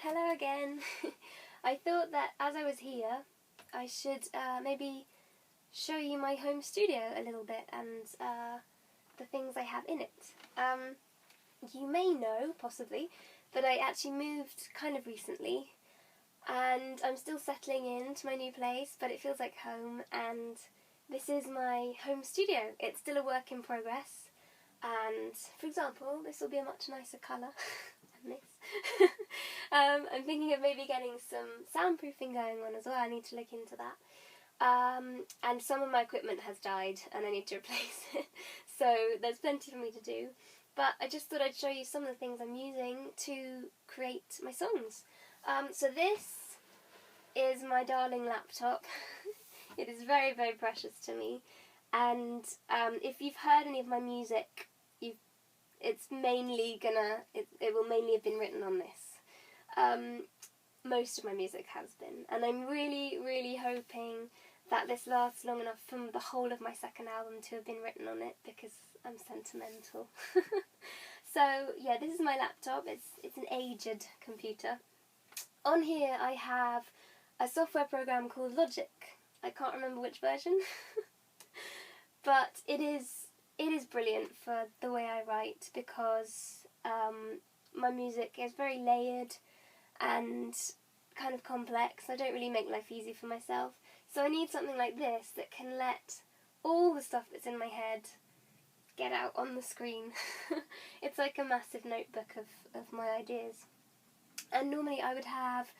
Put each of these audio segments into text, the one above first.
Hello again. I thought that as I was here, I should maybe show you my home studio a little bit and the things I have in it. You may know, possibly, that I actually moved kind of recently and I'm still settling into my new place, but it feels like home, and this is my home studio. It's still a work in progress, and for example, this will be a much nicer colour than this. I'm thinking of maybe getting some soundproofing going on as well. I need to look into that. And some of my equipment has died and I need to replace it, so there's plenty for me to do. But I just thought I'd show you some of the things I'm using to create my songs. So this is my darling laptop. It is very, very precious to me. And if you've heard any of my music, it's mainly it will mainly have been written on this. Most of my music has been. And I'm really, really hoping that this lasts long enough for the whole of my second album to have been written on it, because I'm sentimental. So yeah, this is my laptop. It's an aged computer. On here I have a software program called Logic. I can't remember which version, but it is brilliant for the way I write, because my music is very layered and kind of complex. I don't really make life easy for myself, so I need something like this that can let all the stuff that's in my head get out on the screen. It's like a massive notebook of my ideas. And normally I would have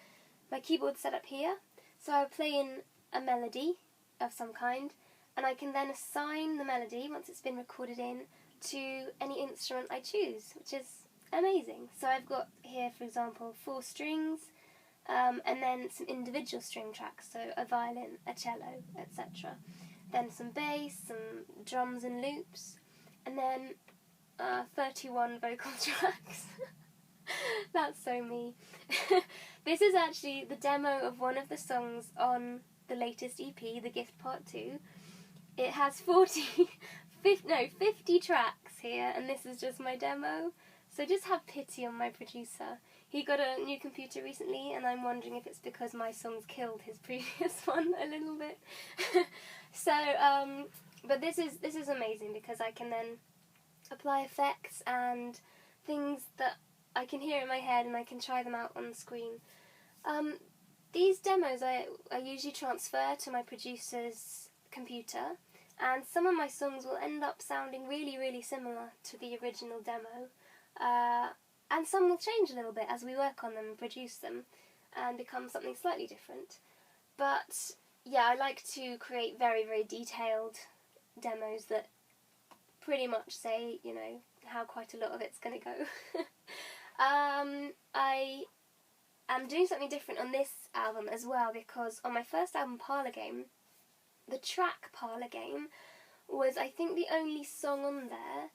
my keyboard set up here, so I would play in a melody of some kind, and I can then assign the melody, once it's been recorded in, to any instrument I choose, which is amazing. So I've got here, for example, 4 strings, and then some individual string tracks, so a violin, a cello, etc. Then some bass, some drums and loops, and then 31 vocal tracks. That's so me. This is actually the demo of one of the songs on the latest EP, The Gift Part 2. It has 50 tracks here, and this is just my demo. So just have pity on my producer. He got a new computer recently, and I'm wondering if it's because my songs killed his previous one a little bit. So, but this is amazing, because I can then apply effects and things that I can hear in my head, and I can try them out on the screen. These demos I usually transfer to my producer's computer, and some of my songs will end up sounding really, really similar to the original demo, and some will change a little bit as we work on them and produce them and become something slightly different. But yeah, I like to create very, very detailed demos that pretty much say, you know, how quite a lot of it's going to go. I am doing something different on this album as well, because on my first album, Parlour Game, the track Parlour Game was, I think, the only song on there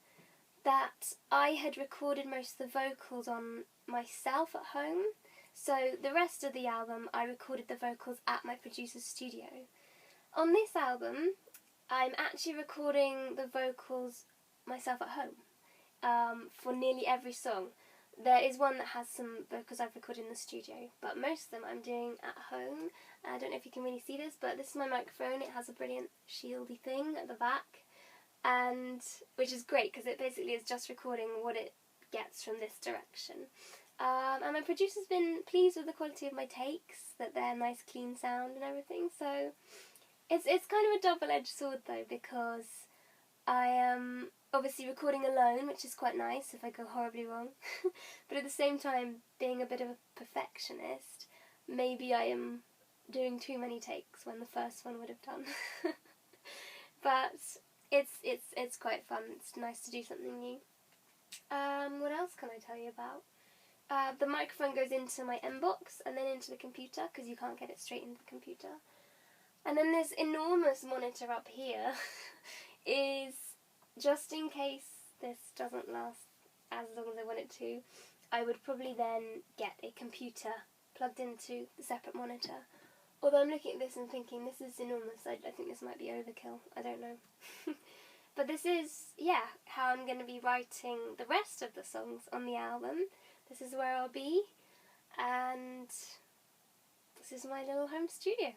that I had recorded most of the vocals on myself at home. So the rest of the album I recorded the vocals at my producer's studio. On this album I'm actually recording the vocals myself at home, for nearly every song. There is one that has some vocals I've recorded in the studio, but most of them I'm doing at home. I don't know if you can really see this, but this is my microphone. It has a brilliant shieldy thing at the back, and which is great because it basically is just recording what it gets from this direction. And my producer's been pleased with the quality of my takes, that they're nice clean sound and everything, so it's kind of a double-edged sword though, because I am obviously recording alone, which is quite nice if I go horribly wrong, but at the same time, being a bit of a perfectionist, maybe I am doing too many takes when the first one would have done. But it's quite fun. It's nice to do something new. What else can I tell you about? The microphone goes into my M-box and then into the computer, because you can't get it straight into the computer. And then this enormous monitor up here is, just in case this doesn't last as long as I want it to, I would probably then get a computer plugged into the separate monitor. Although I'm looking at this and thinking, this is enormous, I think this might be overkill, I don't know. But this is, yeah, how I'm going to be writing the rest of the songs on the album. This is where I'll be, and this is my little home studio.